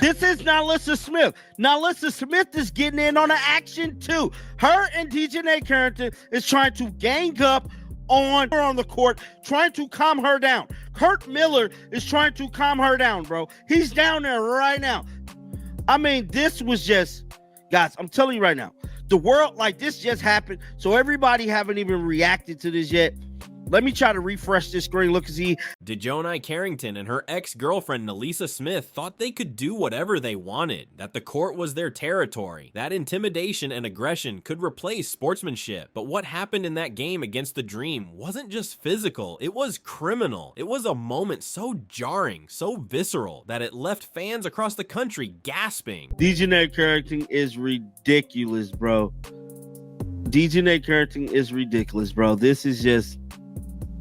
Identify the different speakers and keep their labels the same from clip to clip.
Speaker 1: This is NaLyssa Smith. NaLyssa Smith is getting in on the action too. Her and DiJonai Carrington is trying to gang up on her on the court, trying to calm her down. Kurt Miller is trying to calm her down, bro. He's down there right now. I mean, this was just, guys, I'm telling you right now, the world, like, this just happened, so everybody haven't even reacted to this yet. Let me try to refresh this screen. Look and see.
Speaker 2: DiJonai Carrington and her ex-girlfriend NaLyssa Smith thought they could do whatever they wanted, that the court was their territory, that intimidation and aggression could replace sportsmanship. But what happened in that game against the Dream wasn't just physical, it was criminal. It was a moment so jarring, so visceral, that it left fans across the country gasping.
Speaker 1: DiJonai Carrington is ridiculous, bro. DiJonai Carrington is ridiculous, bro. This is just...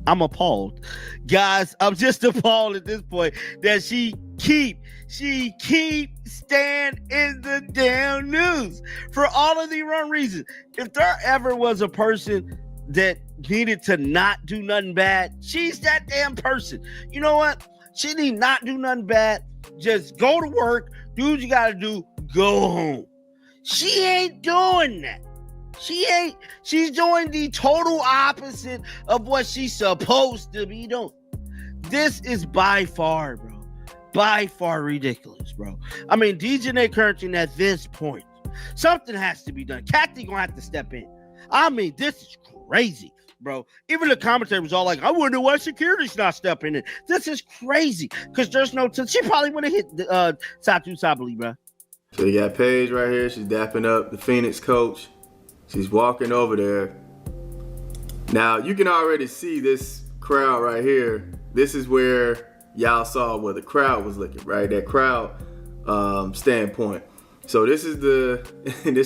Speaker 1: I'm appalled. Guys, I'm just appalled at this point that she keep staying in the damn news for all of the wrong reasons. If there ever was a person that needed to not do nothing bad, she's that damn person. You know what? She need not do nothing bad. Just go to work, do what you gotta do, go home. She ain't doing that. She's doing the total opposite of what she's supposed to be doing. This is by far, bro, by far ridiculous, bro. I mean, DiJonai Carrington at this point, something has to be done. Kathy gonna have to step in. I mean, this is crazy, bro. Even the commentary was all like, I wonder why security's not stepping in. This is crazy, because there's no... She probably would have hit Satu Sabali, bro.
Speaker 3: So you got Paige right here. She's dapping up the Phoenix coach. She's walking over there. Now, you can already see this crowd right here. This is where y'all saw where the crowd was looking, right? That crowd standpoint. So this is the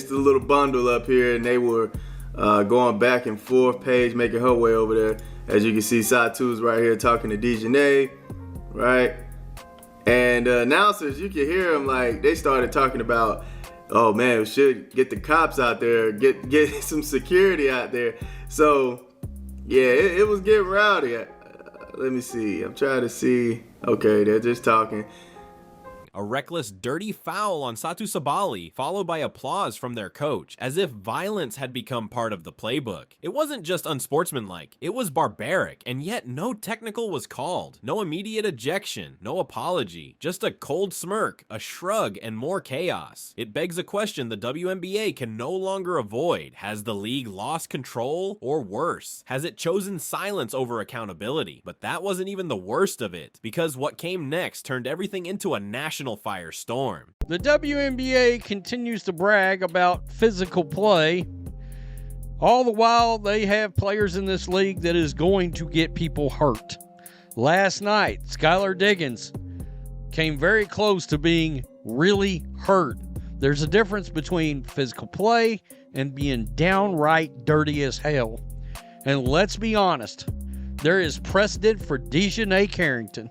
Speaker 3: little bundle up here, and they were going back and forth. Paige making her way over there. As you can see, Satu's right here talking to DiJonai, right? And announcers, you can hear them, like, they started talking about, oh man, we should get the cops out there, get some security out there. So yeah, it was getting rowdy. Let me see, I'm trying to see. Okay, they're just talking.
Speaker 2: A reckless, dirty foul on Satu Sabali, followed by applause from their coach, as if violence had become part of the playbook. It wasn't just unsportsmanlike, it was barbaric, and yet no technical was called. No immediate ejection, no apology, just a cold smirk, a shrug, and more chaos. It begs a question the WNBA can no longer avoid. Has the league lost control, or worse? Has it chosen silence over accountability? But that wasn't even the worst of it, because what came next turned everything into a national firestorm.
Speaker 4: The WNBA continues to brag about physical play. All the while, they have players in this league that is going to get people hurt. Last night, Skylar Diggins came very close to being really hurt. There's a difference between physical play and being downright dirty as hell. And let's be honest, there is precedent for DiJonai Carrington.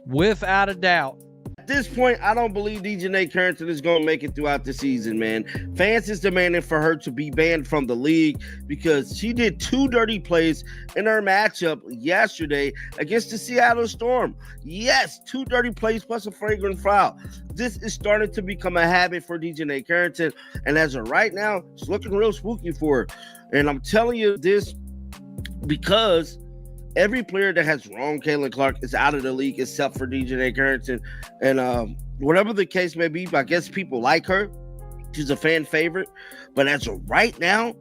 Speaker 4: Without a doubt.
Speaker 1: At this point, I don't believe DiJonai Carrington is going to make it throughout the season, man. Fans is demanding for her to be banned from the league because she did 2 dirty plays in her matchup yesterday against the Seattle Storm. Yes, 2 dirty plays plus a flagrant foul. This is starting to become a habit for DiJonai Carrington, and as of right now, it's looking real spooky for her. And I'm telling you this because every player that has wronged Caitlin Clark is out of the league except for DiJonai Carrington. And whatever the case may be, I guess people like her. She's a fan favorite. But as of right now,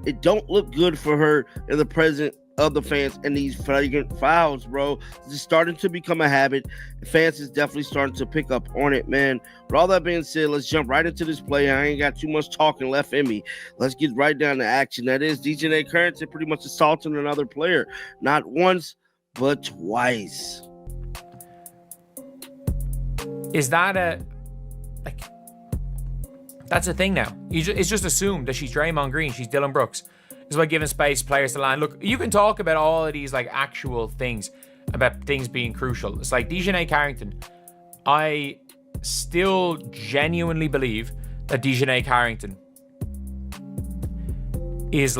Speaker 1: it don't look good for her in the presence of the fans and these flagrant fouls, bro. It's starting to become a habit. Fans is definitely starting to pick up on it, man. With all that being said, let's jump right into this play. I ain't got too much talking left in me. Let's get right down to action. That is DiJonai Carrington pretty much assaulting another player. Not once, but twice.
Speaker 5: Is that that's a thing now? It's just assumed that she's Draymond Green, she's Dylan Brooks. It's about giving space players to land. Look, you can talk about all of these like actual things, about things being crucial. It's like DiJonai Carrington. I still genuinely believe that DiJonai Carrington is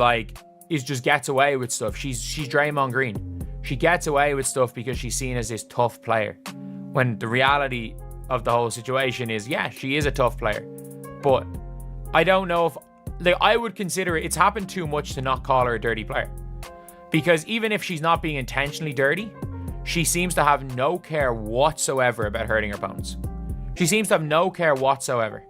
Speaker 5: just gets away with stuff. She's Draymond Green. She gets away with stuff because she's seen as this tough player. When the reality of the whole situation is, yeah, she is a tough player. But I don't know if, like, I would consider it's happened too much to not call her a dirty player. Because even if she's not being intentionally dirty, she seems to have no care whatsoever about hurting her opponents. She seems to have no care whatsoever.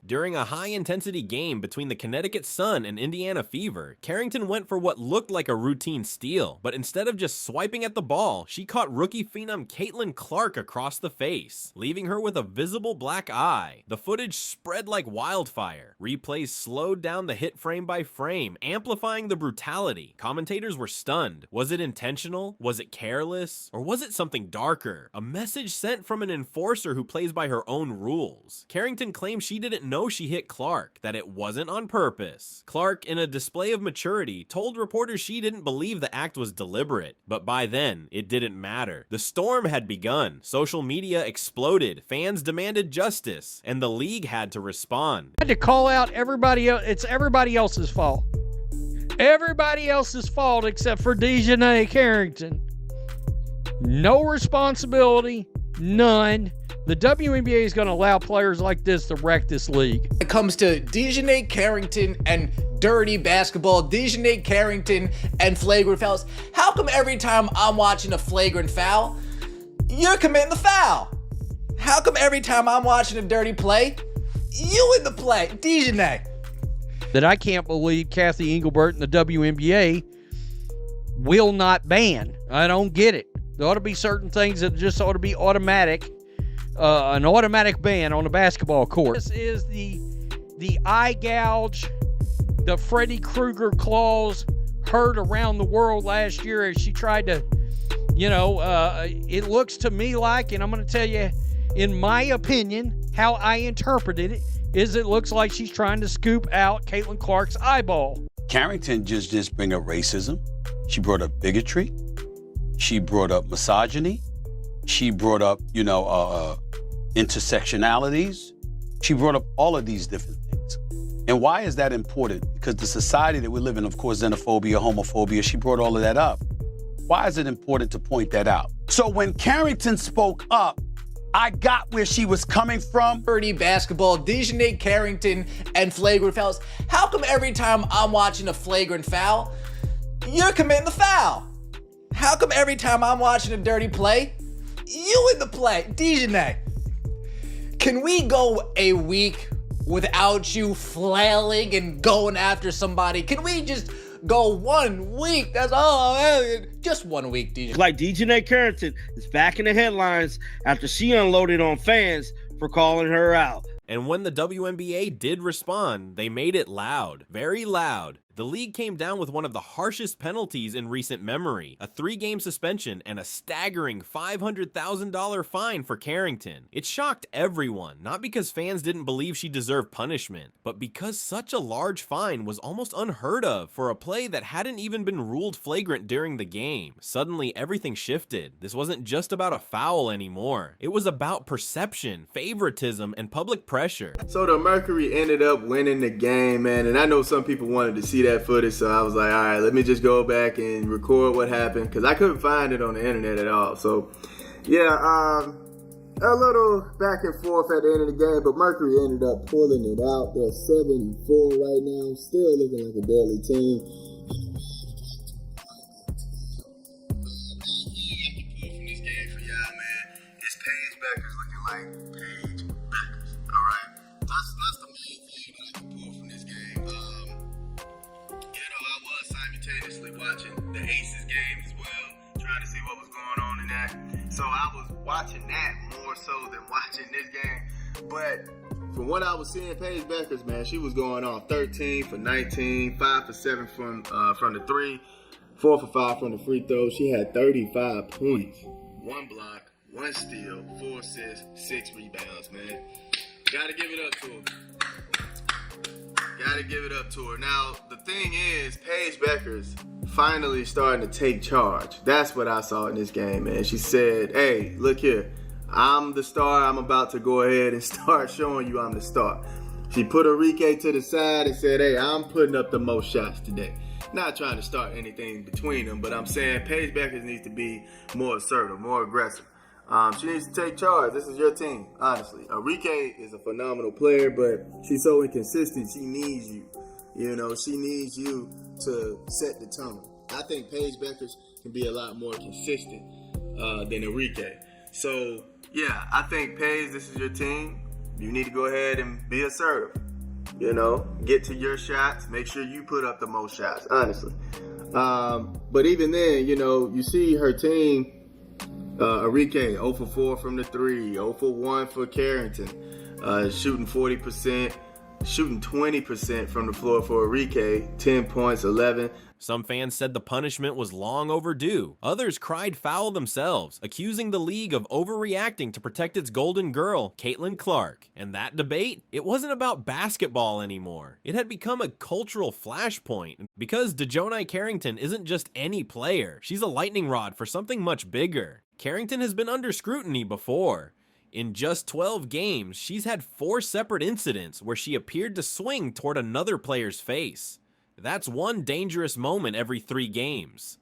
Speaker 2: During a high-intensity game between the Connecticut Sun and Indiana Fever, Carrington went for what looked like a routine steal, but instead of just swiping at the ball, she caught rookie phenom Caitlin Clark across the face, leaving her with a visible black eye. The footage spread like wildfire. Replays slowed down the hit frame by frame, amplifying the brutality. Commentators were stunned. Was it intentional? Was it careless? Or was it something darker? A message sent from an enforcer who plays by her own rules. Carrington claimed she didn't know she hit Clark, that it wasn't on purpose. Clark, in a display of maturity, told reporters she didn't believe the act was deliberate, but by then, it didn't matter. The storm had begun, social media exploded, fans demanded justice, and the league had to respond.
Speaker 4: I had to call out everybody else. It's everybody else's fault. Everybody else's fault except for DiJonai Carrington. No responsibility, none. The WNBA is going to allow players like this to wreck this league.
Speaker 6: When it comes to DiJonai Carrington and dirty basketball, DiJonai Carrington and flagrant fouls, how come every time I'm watching a flagrant foul, you're committing the foul? How come every time I'm watching a dirty play, you in the play? DiJonai.
Speaker 4: That I can't believe Kathy Engelbert and the WNBA will not ban. I don't get it. There ought to be certain things that just ought to be automatic. An automatic ban on the basketball court. This is the eye gouge, the Freddy Krueger claws heard around the world last year as she tried to, it looks to me like, and I'm going to tell you, in my opinion, how I interpreted it, is it looks like she's trying to scoop out Caitlin Clark's eyeball.
Speaker 7: Carrington just bring up racism. She brought up bigotry. She brought up misogyny. She brought up, intersectionalities. She brought up all of these different things. And why is that important? Because the society that we live in, of course, xenophobia, homophobia, she brought all of that up. Why is it important to point that out? So when Carrington spoke up, I got where she was coming from.
Speaker 6: Dirty basketball, DiJonai Carrington and flagrant fouls. How come every time I'm watching a flagrant foul, you're committing the foul? How come every time I'm watching a dirty play, you in the play? DiJonai. Can we go a week without you flailing and going after somebody? Can we just go 1 week? That's all. Just 1 week, DiJonai.
Speaker 1: Like DiJonai Carrington is back in the headlines after she unloaded on fans for calling her out.
Speaker 2: And when the WNBA did respond, they made it loud, very loud. The league came down with one of the harshest penalties in recent memory, a 3-game suspension and a staggering $500,000 fine for Carrington. It shocked everyone, not because fans didn't believe she deserved punishment, but because such a large fine was almost unheard of for a play that hadn't even been ruled flagrant during the game. Suddenly, everything shifted. This wasn't just about a foul anymore. It was about perception, favoritism, and public pressure.
Speaker 3: So the Mercury ended up winning the game, man, and I know some people wanted to see that footage, so I was like, all right, let me just go back and record what happened, because I couldn't find it on the internet at all. So yeah, a little back and forth at the end of the game, but Mercury ended up pulling it out. They're 7-4 right now, still looking like a deadly team. From this game for y'all, man, it's Paige Beckers looking like Paige Beckers. All right, that's the main thing that I can pull from this game. I was simultaneously watching the Aces game as well, trying to see what was going on in that. So I was watching that more so than watching this game. But from what I was seeing, Paige Beckers, man, she was going off 13 for 19, 5 for 7 from the 3, 4 for 5 from the free throw. She had 35 points, 1 block, 1 steal, 4 assists, 6 rebounds, man. Gotta give it up to her. Gotta give it up to her. Now, the thing is, Paige Beckers finally starting to take charge. That's what I saw in this game, man. She said, hey, look here. I'm the star. I'm about to go ahead and start showing you I'm the star. She put Enrique to the side and said, hey, I'm putting up the most shots today. Not trying to start anything between them, but I'm saying Paige Beckers needs to be more assertive, more aggressive. She needs to take charge. This is your team, honestly. Enrique is a phenomenal player, but she's so inconsistent. She needs you. You know, she needs you to set the tone. I think Paige Beckers can be a lot more consistent than Enrique. So, yeah, I think Paige, this is your team. You need to go ahead and be assertive. You know, get to your shots. Make sure you put up the most shots, honestly. But even then, you know, you see her team, Enrique, 0 for 4 from the 3, 0 for 1 for Carrington, shooting 40%, shooting 20% from the floor for Enrique, 10 points, 11.
Speaker 2: Some fans said the punishment was long overdue. Others cried foul themselves, accusing the league of overreacting to protect its golden girl, Caitlin Clark. And that debate? It wasn't about basketball anymore. It had become a cultural flashpoint because DiJonai Carrington isn't just any player. She's a lightning rod for something much bigger. Carrington has been under scrutiny before. In just 12 games, she's had 4 separate incidents where she appeared to swing toward another player's face. That's one dangerous moment every 3 games.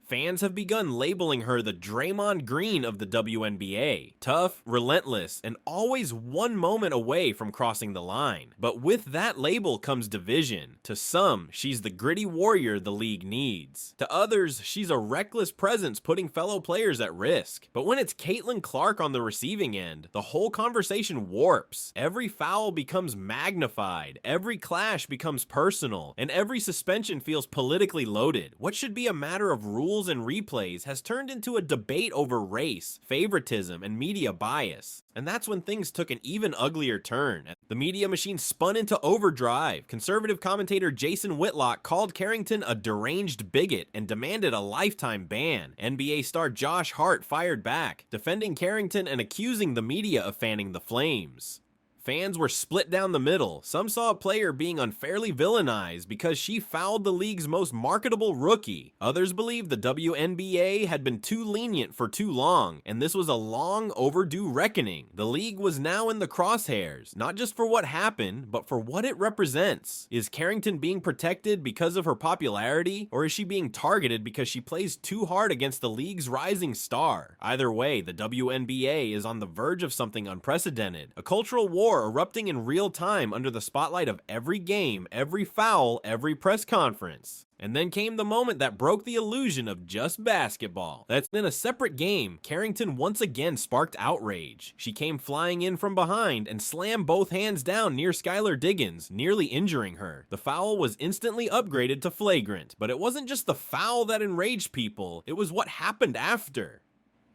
Speaker 2: Fans have begun labeling her the Draymond Green of the WNBA. Tough, relentless, and always one moment away from crossing the line. But with that label comes division. To some, she's the gritty warrior the league needs. To others, she's a reckless presence putting fellow players at risk. But when it's Caitlin Clark on the receiving end, the whole conversation warps. Every foul becomes magnified, every clash becomes personal, and every suspension feels politically loaded. What should be a matter of rules and replays has turned into a debate over race, favoritism, and media bias. And that's when things took an even uglier turn. The media machine spun into overdrive. Conservative commentator Jason Whitlock called Carrington a deranged bigot and demanded a lifetime ban. NBA star Josh Hart fired back, defending Carrington and accusing the media of fanning the flames. Fans were split down the middle. Some saw a player being unfairly villainized because she fouled the league's most marketable rookie. Others believed the WNBA had been too lenient for too long, and this was a long overdue reckoning. The league was now in the crosshairs, not just for what happened, but for what it represents. Is Carrington being protected because of her popularity, or is she being targeted because she plays too hard against the league's rising star? Either way, the WNBA is on the verge of something unprecedented. A cultural war erupting in real time under the spotlight of every game, every foul, every press conference. And then came the moment that broke the illusion of just basketball. That's in a separate game, Carrington once again sparked outrage. She came flying in from behind and slammed both hands down near Skylar Diggins, nearly injuring her. The foul was instantly upgraded to flagrant, but it wasn't just the foul that enraged people, it was what happened after.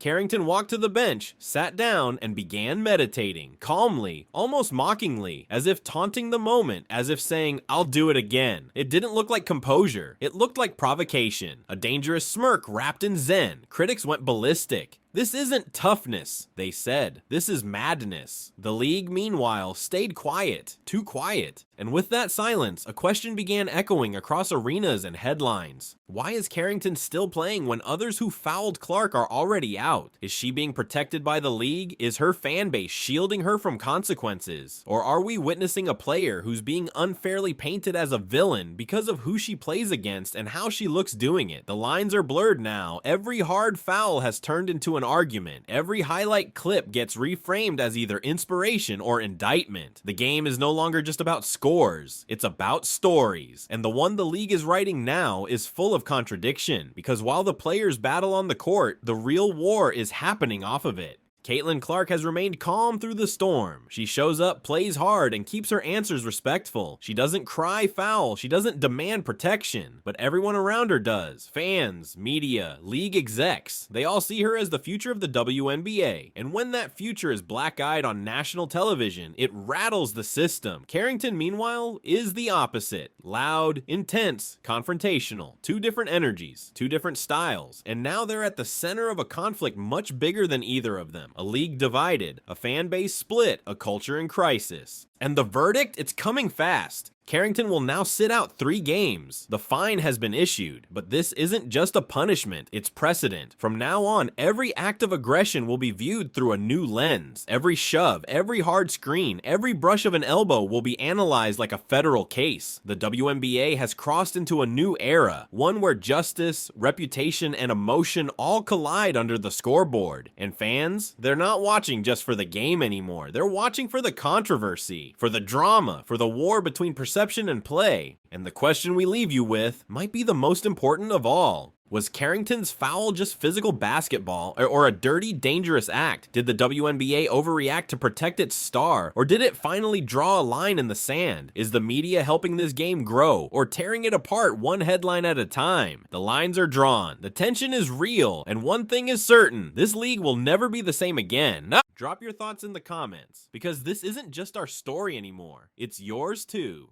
Speaker 2: Carrington walked to the bench, sat down, and began meditating, calmly, almost mockingly, as if taunting the moment, as if saying, "I'll do it again." It didn't look like composure. It looked like provocation, a dangerous smirk wrapped in zen. Critics went ballistic. This isn't toughness, they said. This is madness. The league, meanwhile, stayed quiet, too quiet. And with that silence, a question began echoing across arenas and headlines. Why is Carrington still playing when others who fouled Clark are already out? Is she being protected by the league? Is her fan base shielding her from consequences? Or are we witnessing a player who's being unfairly painted as a villain because of who she plays against and how she looks doing it? The lines are blurred now. Every hard foul has turned into an argument. Every highlight clip gets reframed as either inspiration or indictment. The game is no longer just about scores, it's about stories. And the one the league is writing now is full of contradiction, because while the players battle on the court, the real war is happening off of it. Caitlin Clark has remained calm through the storm. She shows up, plays hard, and keeps her answers respectful. She doesn't cry foul, she doesn't demand protection, but everyone around her does. Fans, media, league execs, they all see her as the future of the WNBA. And when that future is black-eyed on national television, it rattles the system. Carrington, meanwhile, is the opposite. Loud, intense, confrontational. 2 different energies, 2 different styles, and now they're at the center of a conflict much bigger than either of them. A league divided, a fan base split, a culture in crisis. And the verdict? It's coming fast. Carrington will now sit out 3 games. The fine has been issued, but this isn't just a punishment, it's precedent. From now on, every act of aggression will be viewed through a new lens. Every shove, every hard screen, every brush of an elbow will be analyzed like a federal case. The WNBA has crossed into a new era, one where justice, reputation, and emotion all collide under the scoreboard. And fans, they're not watching just for the game anymore. They're watching for the controversy, for the drama, for the war between perception and play. And the question we leave you with might be the most important of all. Was Carrington's foul just physical basketball or a dirty, dangerous act? Did the WNBA overreact to protect its star? Or did it finally draw a line in the sand? Is the media helping this game grow or tearing it apart one headline at a time? The lines are drawn, the tension is real, and one thing is certain, this league will never be the same again. Drop your thoughts in the comments, because this isn't just our story anymore, it's yours too.